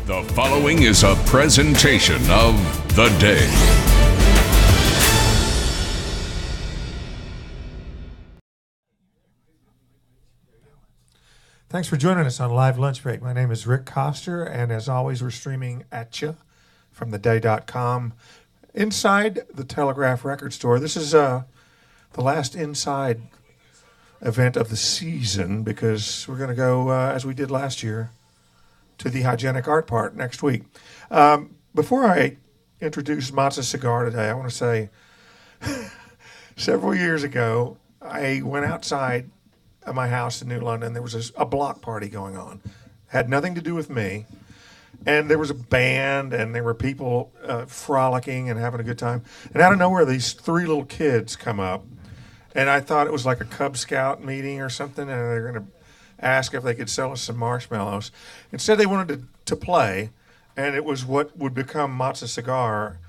The following is a presentation of The Day. Thanks for joining us on Live Lunch Break. My name is Rick Coster, and as always, we're streaming at you from theday.com inside the Telegraph Record Store. This is the last inside event of the season because we're going to go, as we did last year, to the hygienic art part next week. Before I introduce Matzah Cigar today, I want to say several years ago, I went outside of my house in New London. There was a block party going on. Had nothing to do with me. And there was a band, and there were people frolicking and having a good time. And out of nowhere, these three little kids come up. And I thought it was like a Cub Scout meeting or something, and they're going to ask if they could sell us some marshmallows. Instead, they wanted to play, and it was what would become Matzah Cigar.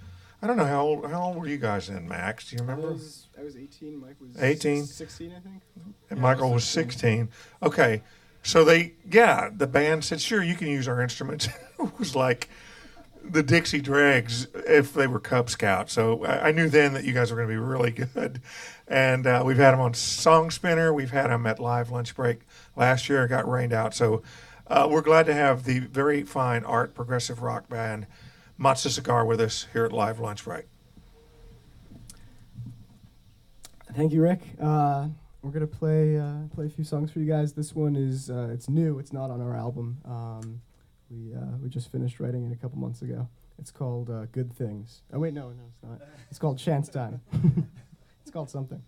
I don't know, how old were you guys then, Max? Do you remember? I was 18. Mike was 18? 16, I think. And Michael was 16. Okay. So the band said, sure, you can use our instruments. It was like the Dixie Dregs if they were Cub Scouts. So I knew then that you guys were going to be really good. And we've had them on Song Spinner. We've had them at Live Lunch Break last year. It got rained out. So we're glad to have the very fine art progressive rock band Matzah Cigar with us here at Live Lunch Break. Thank you, Rick. We're gonna play a few songs for you guys. This one is it's new. It's not on our album. We just finished writing it a couple months ago. It's called Good Things. Oh wait, no, it's not. It's called Chance Time. It's called something.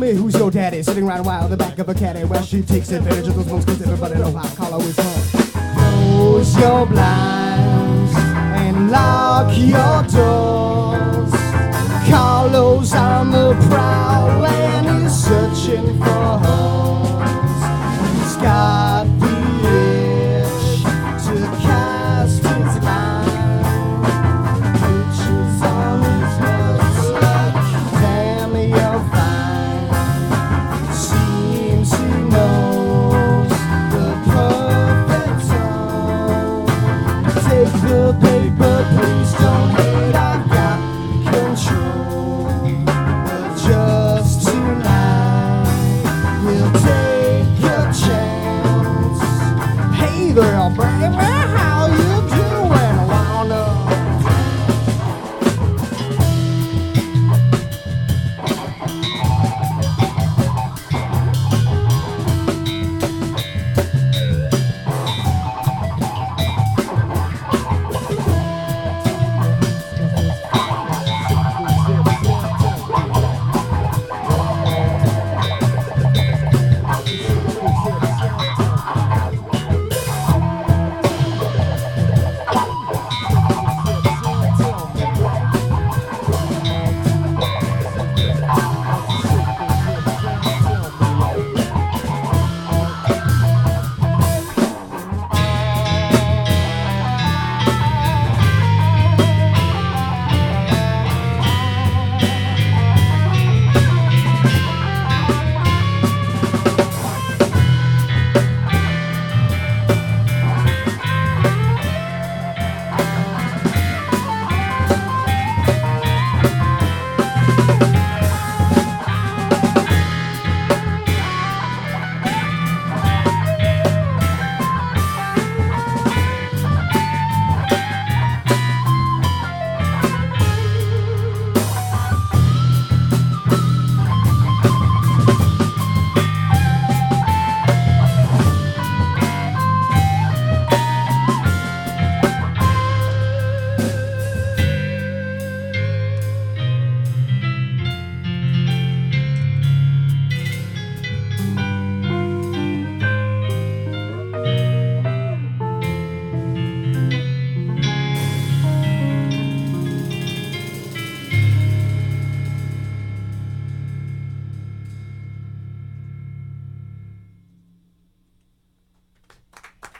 me, who's your daddy? Sitting right wild the back of a caddy where she takes advantage of those ones cause everybody know how Carlo is home. Close your blinds and lock your doors. Carlo's on the prowl and he's searching for homes. He's got the itch to cast his line. Pictures on his lips like, damn, you're fine. Seems he knows the perfect tone. Take the paper, please don't hate, I've got control. But just tonight, we'll take a chance. Hey there, baby, how you doing? Wanna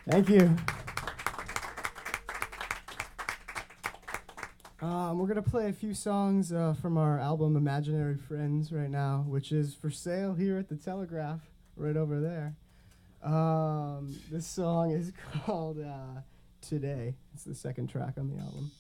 Thank you. We're going to play a few songs from our album Imaginary Friends right now, which is for sale here at the Telegraph, right over there. This song is called Today. It's the second track on the album.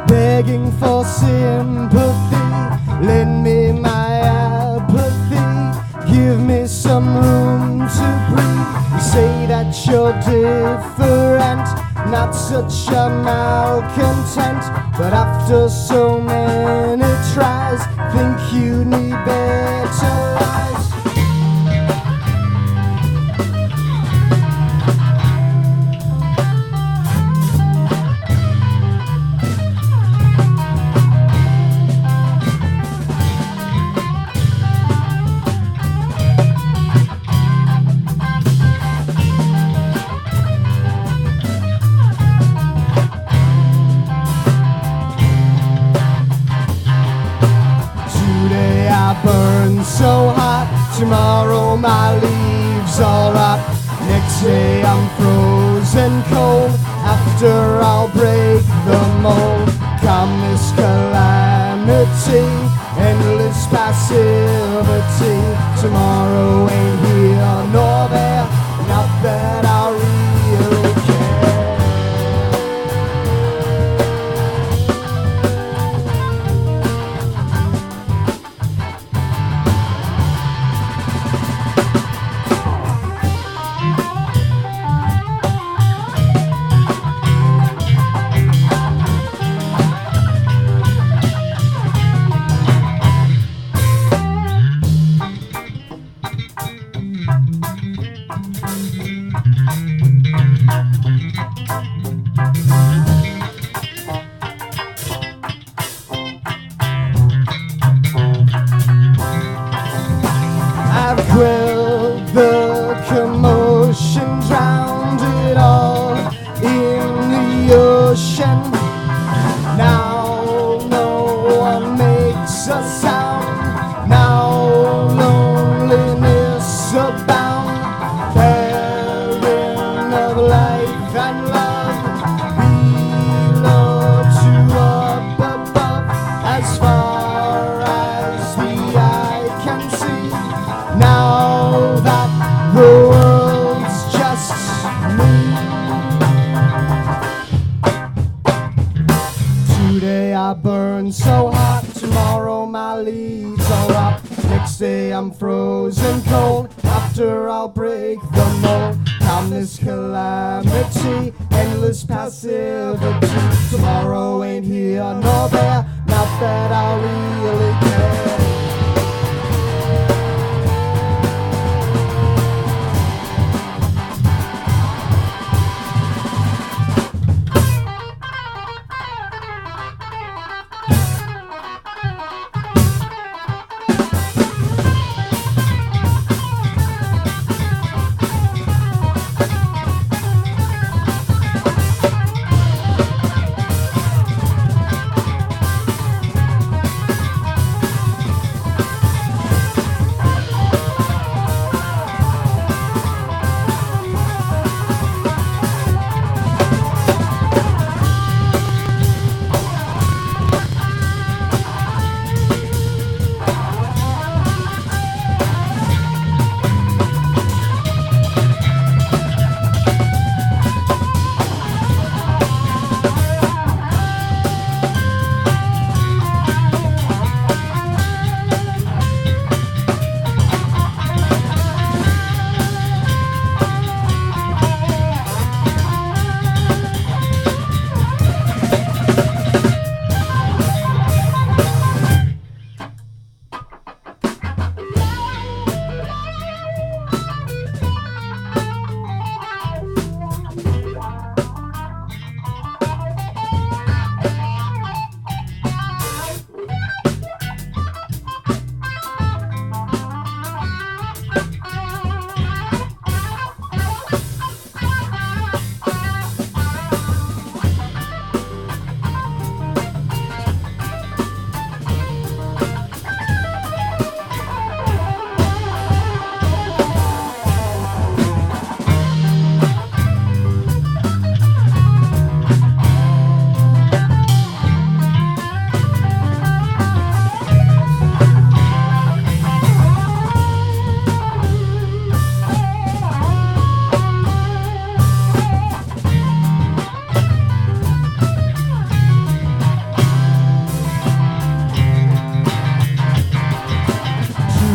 Begging for sympathy, lend me my apathy, give me some room to breathe. You say that you're different, not such a malcontent, but after so many tries, think you need better lies. So hot, tomorrow my leaves all rot. Next day I'm frozen cold, after I'll break the mold. Calm this calamity, endless passivity. Tomorrow ain't here nor there, not that I really care. I've quelled the commotion, drowned it all in the ocean. Now no one makes a sound. Now loneliness abound. Caring of life and love, below to up above, as far as the eye can see. Now that the world's just me. Today I burn so hot, tomorrow my leaves are rot. Next day I'm frozen cold, after I'll break the mold. Countless calamity, endless passivity. Tomorrow ain't here nor there, not that I really care.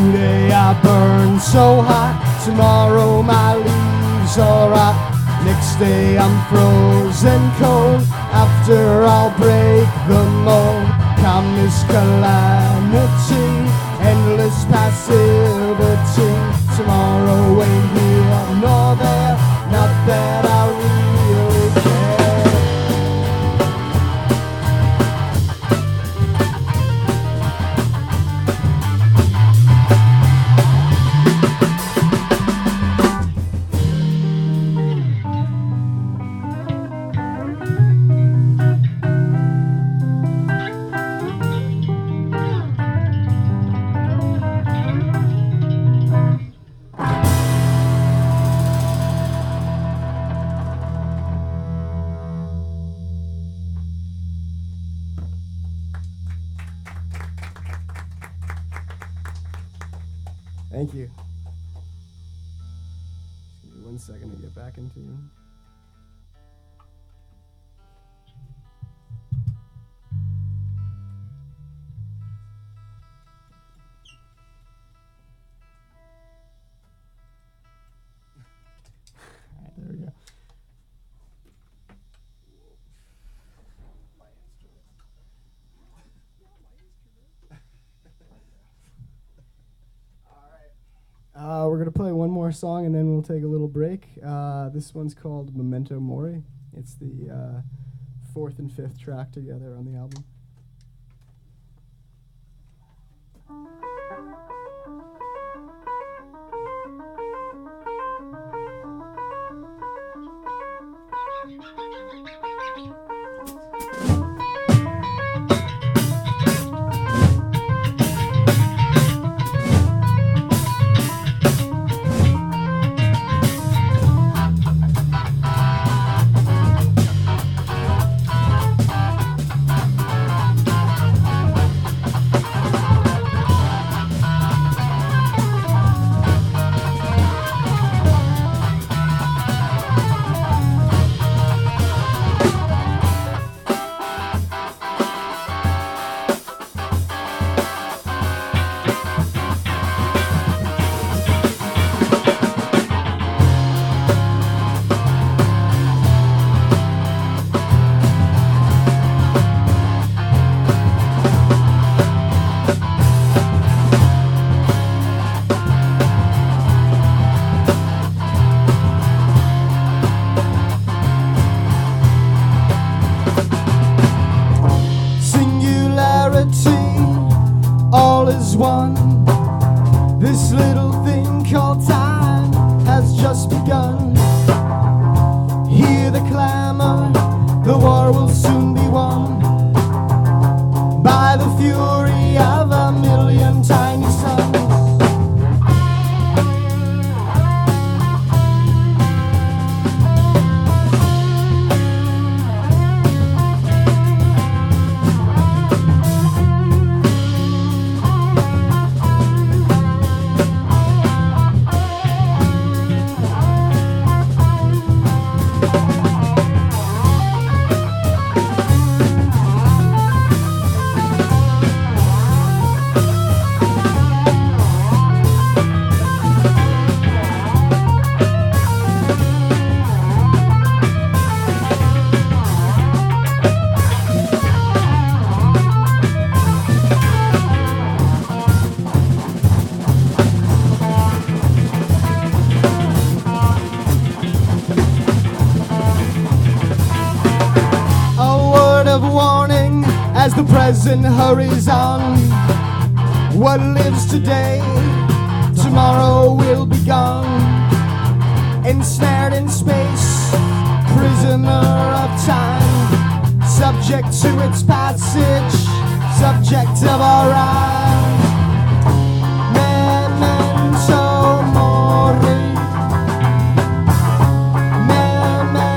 Today I burn so hot, tomorrow my leaves are rot. Next day I'm frozen cold, after I'll break the mold. Countless calamity, endless passivity. Tomorrow ain't here nor there, not that I really care. Thank you. Just give me 1 second to get back into you. All right, there we go. We're going to play one more more song, and then we'll take a little break. This one's called Memento Mori. It's the fourth and fifth track together on the album. One. This little thing called time has just begun. Hear the clamor, the war will soon be won by the fury of a million tiny suns. As the present hurries on, what lives today, tomorrow will be gone. Ensnared in space, prisoner of time, subject to its passage, subject of our eyes. Memento mori. Memento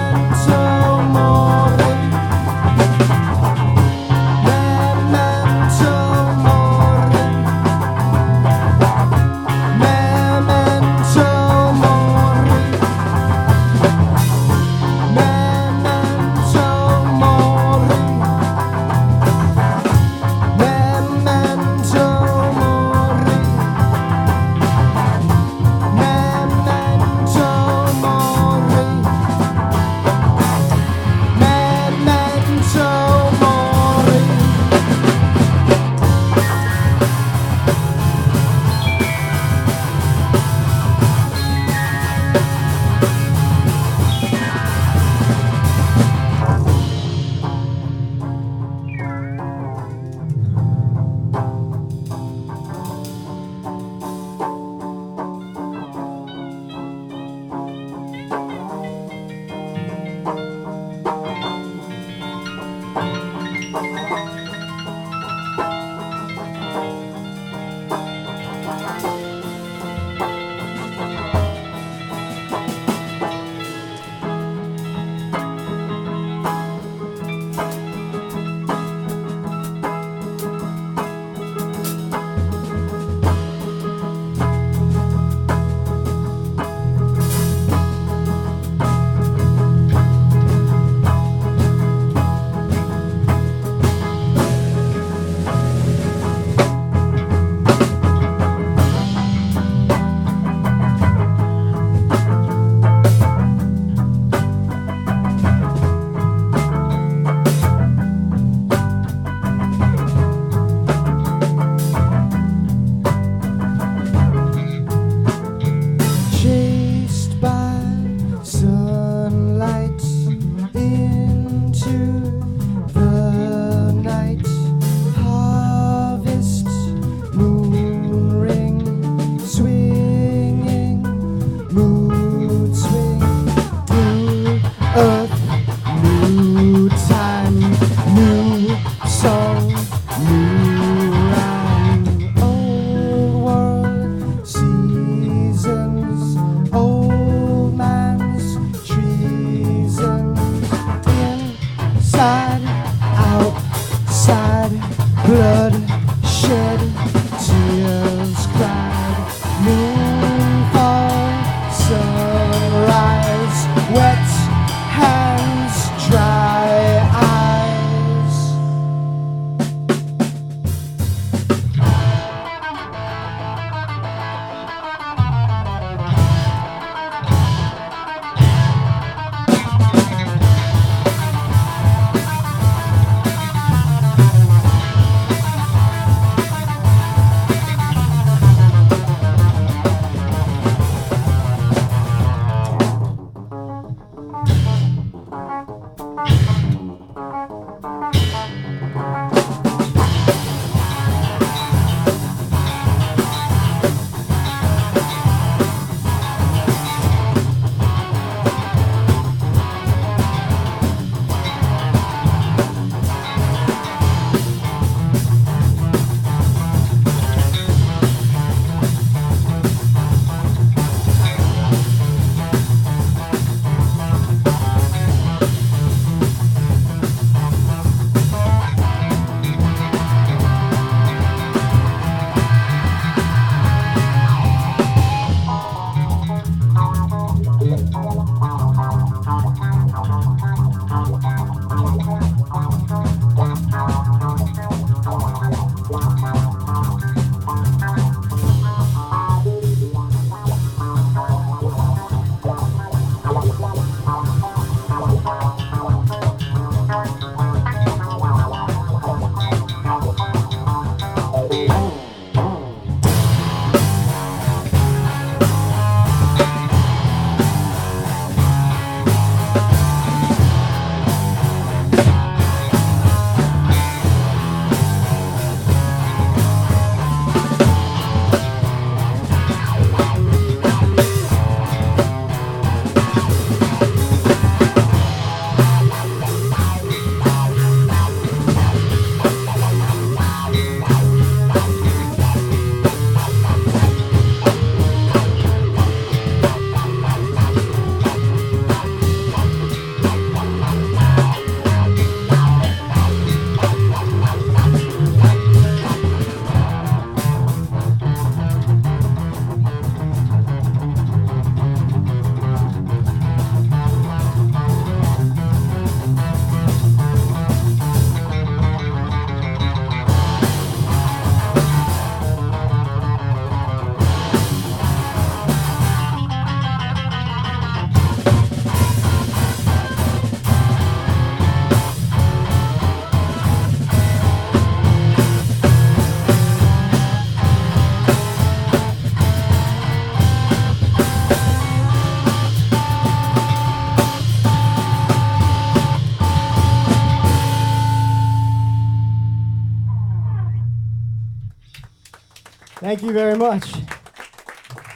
Thank you very much.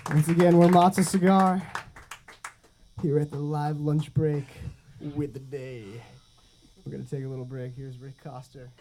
Once again, we're Matzah Cigar here at the live lunch break with the day. We're going to take a little break. Here's Rick Coster.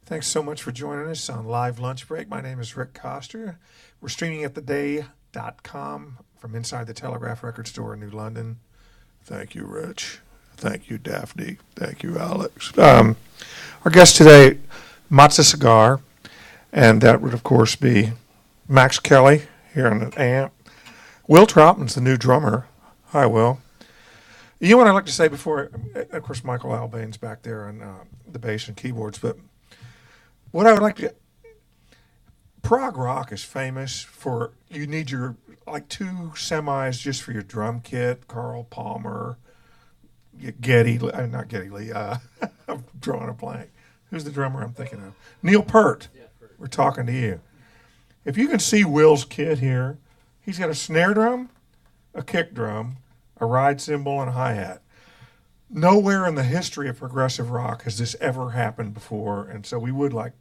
Thanks so much for joining us on Live Lunch Break. My name is Rick Coster. We're streaming at theday.com from inside the Telegraph Record Store in New London. Thank you, Rich. Thank you, Daphne. Thank you, Alex. Our guest today, Matzah Cigar, and that would, of course, be Max Kelly here on the amp. Will Troutman's the new drummer. Hi, Will. You know what I'd like to say before, of course, Michael Albane's back there on the bass and keyboards, but what I would like to, prog rock is famous for, you need your, like 2 semis just for your drum kit, Carl Palmer, Geddy, not Geddy Lee, I'm drawing a blank. Who's the drummer I'm thinking of? Neil Peart. Yeah, we're talking to you. If you can see Will's kit here, he's got a snare drum, a kick drum, a ride cymbal, and a hi-hat. Nowhere in the history of progressive rock has this ever happened before, and so we would like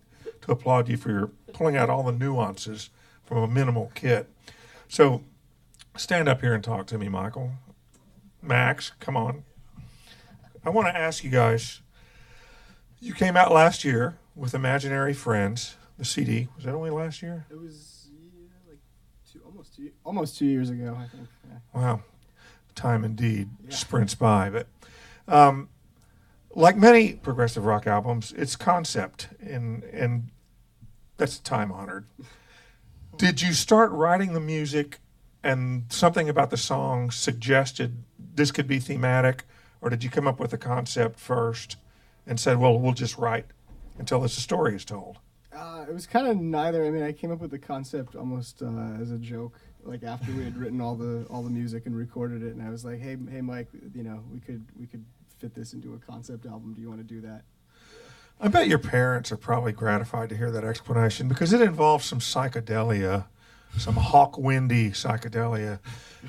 to applaud you for your pulling out all the nuances from a minimal kit. So stand up here and talk to me, Michael. Max, come on. I want to ask you guys, you came out last year with Imaginary Friends, the CD. Was that only last year? It was like almost 2 years ago, I think. Yeah. Wow. Time indeed sprints by. But like many progressive rock albums, it's concept, and that's time-honored. Did you start writing the music and something about the song suggested this could be thematic, or did you come up with the concept first and said, well, we'll just write until the story is told? It was kind of neither. I mean, I came up with the concept almost as a joke, like after we had written all the music and recorded it, and I was like, hey Mike, you know, we could fit this into a concept album. Do you want to do that? I bet your parents are probably gratified to hear that explanation because it involves some psychedelia, some hawk-windy psychedelia.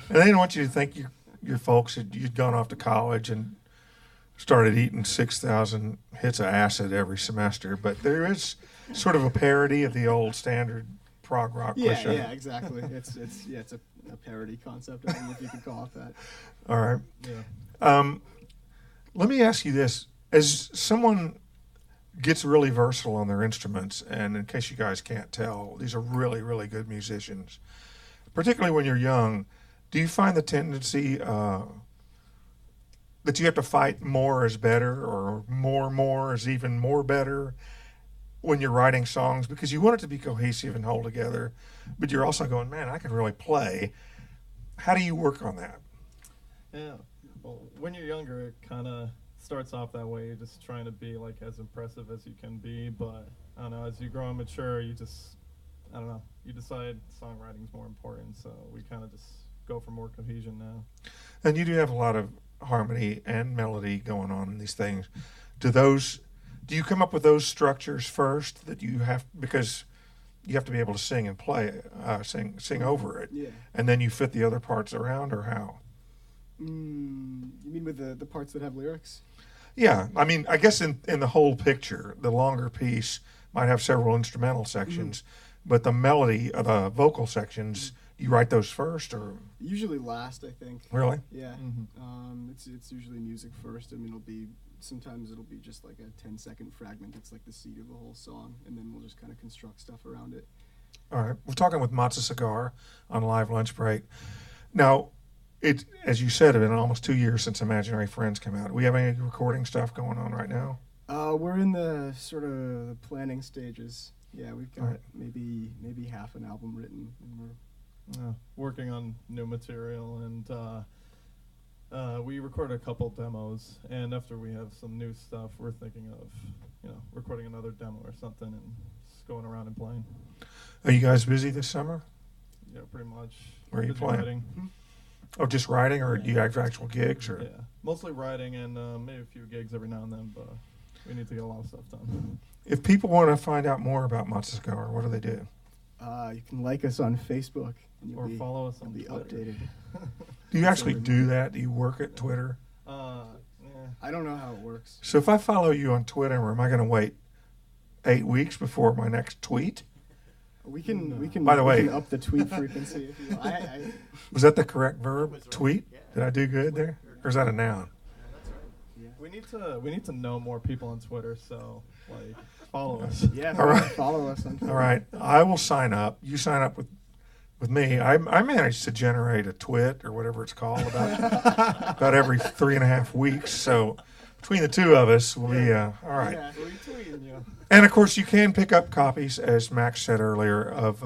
And they didn't want you to think your folks you'd gone off to college and started eating 6,000 hits of acid every semester. But there is sort of a parody of the old standard prog rock. Yeah, exactly. It's a parody concept. I don't know if you could call it that. All right. Yeah. Let me ask you this: as someone gets really versatile on their instruments, and in case you guys can't tell, these are really, really good musicians. Particularly when you're young, do you find the tendency that you have to fight more is better, or more is even more better when you're writing songs, because you want it to be cohesive and hold together, but you're also going, man, I can really play. How do you work on that? Yeah, well, when you're younger, it kind of starts off that way. You're just trying to be like as impressive as you can be, but I don't know, as you grow and mature, you decide songwriting's more important, so we kind of just go for more cohesion now. And you do have a lot of harmony and melody going on in these things. Do you come up with those structures first that you have, because you have to be able to sing and play, sing over it, Yeah. and then you fit the other parts around, or how? You mean with the parts that have lyrics? Yeah, I mean, I guess in the whole picture, the longer piece might have several instrumental sections, but the melody, the vocal sections, you write those first, or Usually last, I think. really? Yeah. It's usually music first. I mean, sometimes it'll be just like a 10-second fragment. It's like the seed of the whole song, and then we'll just kind of construct stuff around it. All right, we're talking with Matzah Cigar on Live Lunch Break. Now, it, as you said, it's been almost 2 years since Imaginary Friends came out. Do we have any recording stuff going on right now? We're in the sort of the planning stages. Yeah, we've got Right. maybe half an album written, and we're Working on new material, and we recorded a couple demos. And after we have some new stuff, we're thinking of recording another demo or something and just going around and playing. Are you guys busy this summer? Yeah, pretty much. Where are you Busy playing? writing. Oh, just writing, or do you have actual gigs? Or Yeah, mostly writing and maybe a few gigs every now and then, but we need to get a lot of stuff done. if people want to find out more about Matzah Cigar, what do they do? you can like us on Facebook, and you'll Or be, follow us on be Twitter. updated. Do you actually do that? Do you work at Twitter? Yeah. I don't know how it works. So if I follow you on Twitter, am I going to wait 8 weeks before my next tweet? We can By the we way- can up the tweet frequency if you. Was that the correct verb? Tweet? Did I do good there? Or is that a noun? We need to know more people on Twitter, so like follow us. Yeah, All right. follow us on Twitter. All right, I will sign up. You sign up with me. I managed to generate a twit or whatever it's called about every 3.5 weeks. So between the two of us, we'll be all right. Yeah, retweeting you. And of course, you can pick up copies, as Max said earlier, of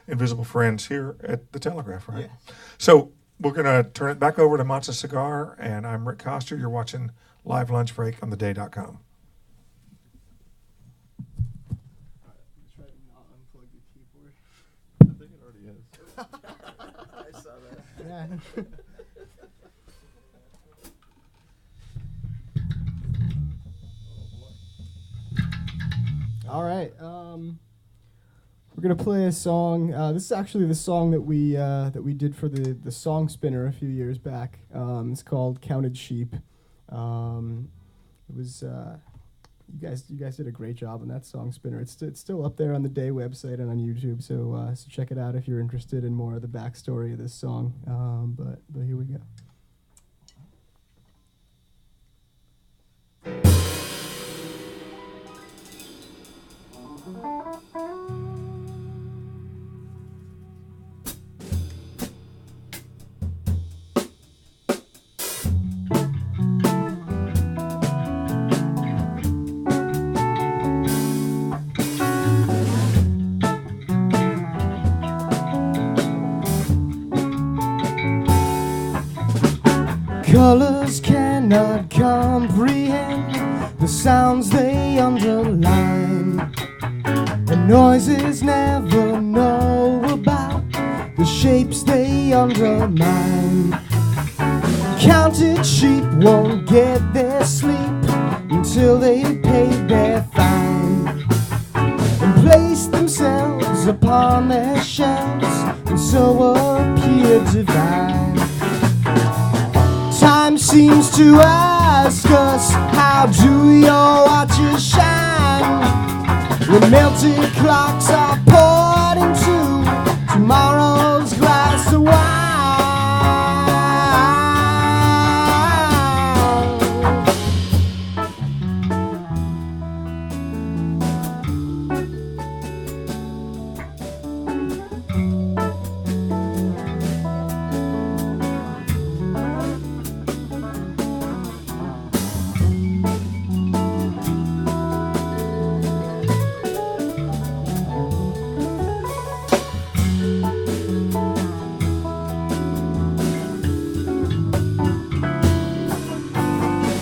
Invisible Friends here at the Telegraph, right? Yes. So we're gonna turn it back over to Matzah Cigar, and I'm Rick Coster. You're watching Live Lunch Break on theday.com. Try to not unplug the keyboard. I think it already is. I saw that. Yeah. All right. We're gonna play a song. This is actually the song that we did for the song spinner a few years back. It's called "Counted Sheep." It was you guys did a great job on that song spinner. It's still up there on the Day website and on YouTube. So check it out if you're interested in more of the backstory of this song. But here we go. Colors cannot comprehend the sounds they underline, and noises never know about the shapes they undermine. Counted sheep won't get their sleep until they pay their fine and place themselves upon their shelves, and so appear divine. Time seems to ask us, how do your watches shine when melted clocks are poured into tomorrow's glass of wine?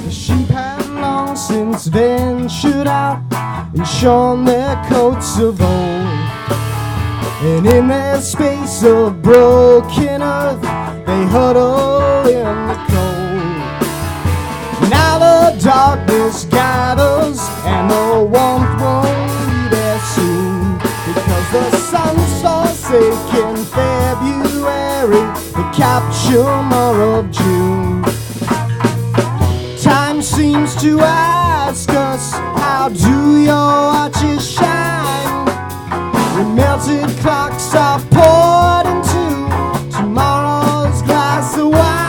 The sheep have long since ventured out and shorn their coats of old, and in their space of broken earth they huddle in the cold. Now the darkness gathers and the warmth won't be there soon, because the sun's forsaken February, the capture more of June. Time seems seems to ask us, how do your watches shine? When melted clocks are poured into tomorrow's glass of wine.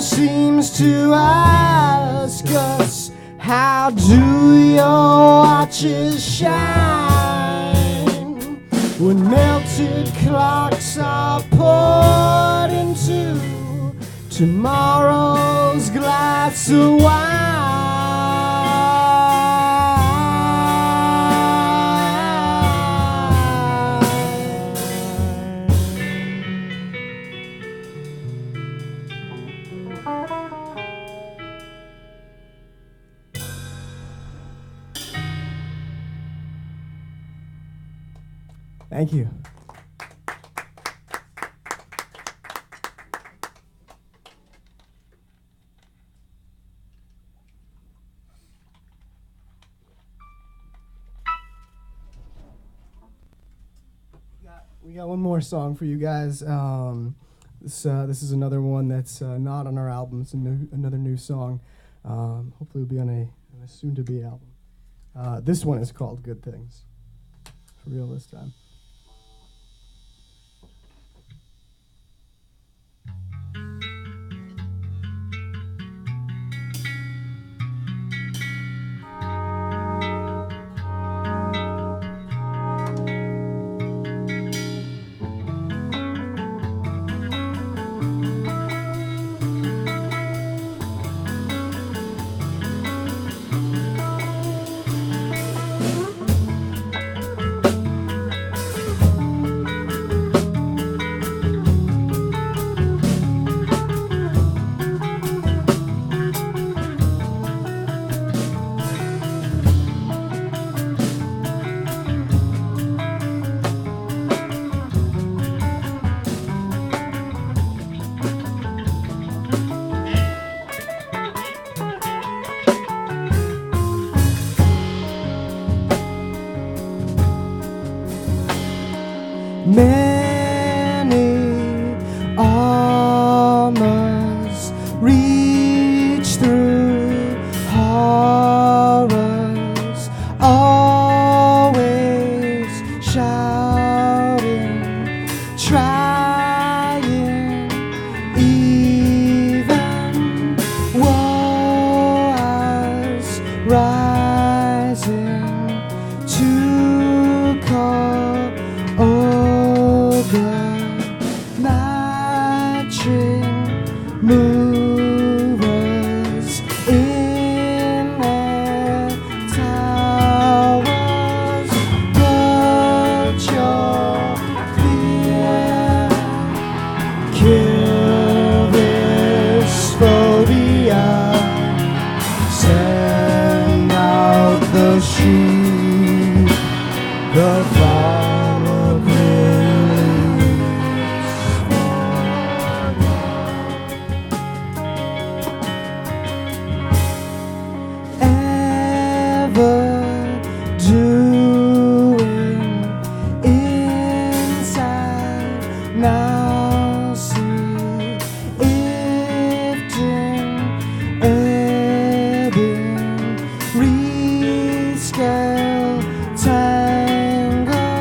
seems to ask us, how do your watches shine when melted clocks are poured into tomorrow's glass of wine? Thank you. We got one more song for you guys. This is another one that's not on our album. It's another new song. Hopefully, it'll be on a soon-to-be album. This one is called "Good Things." For real this time. Many armors reach through horrors, always shouting, trying, even wars rising to call over, matching movers in their towers. Put your fear, kill this phobia, send out the sheep, the final ever doing inside now, see lifting, ebbing, rescale, tangle.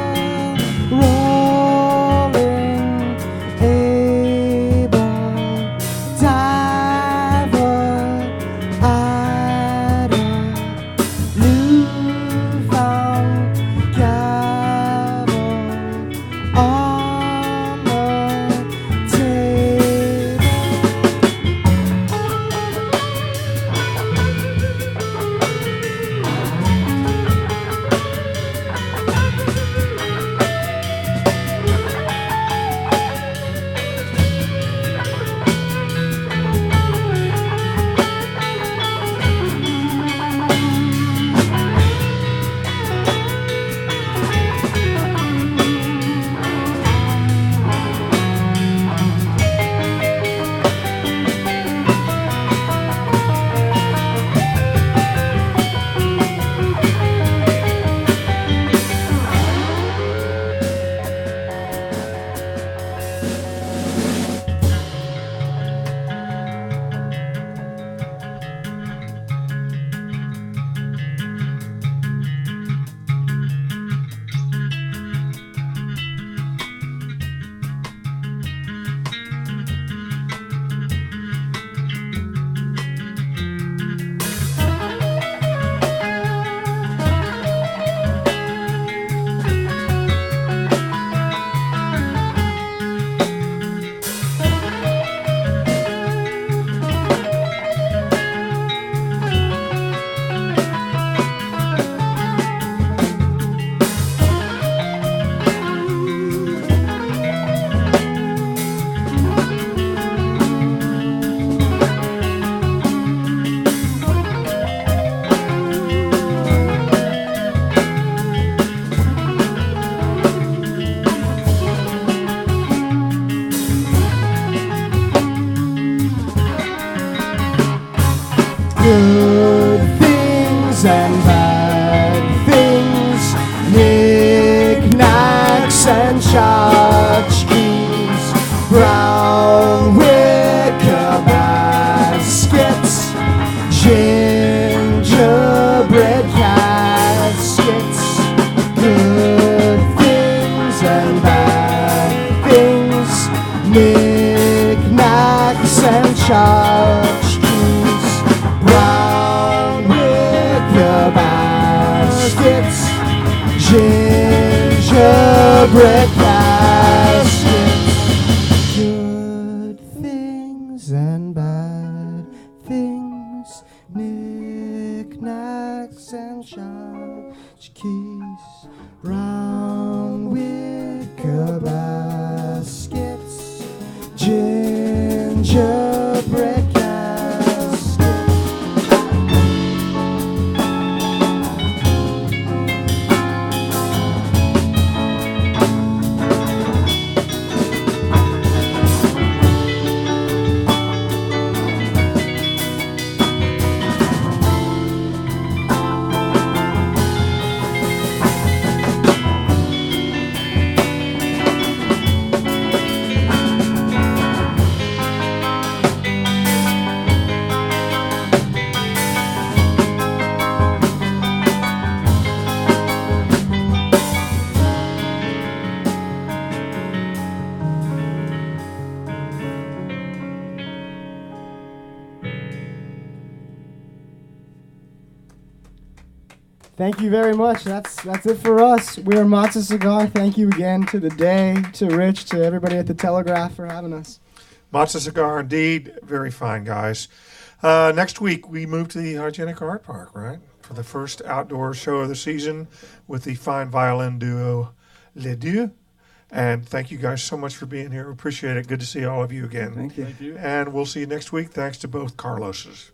baskets, gingerbread baskets. Good things and bad things, knickknacks and tchotchkes, round wicker baskets, gingerbread baskets. Thank you very much. That's it for us. We're Matzah Cigar. Thank you again to the Day, to Rich, to everybody at the Telegraph for having us. Matzah Cigar, indeed. Very fine, guys. Next week, we move to the Hygienic Art Park, right? For the first outdoor show of the season with the fine violin duo Les Deux. And thank you guys so much for being here. We appreciate it. Good to see all of you again. Thank you. Thank you. And we'll see you next week. Thanks to both Carloses.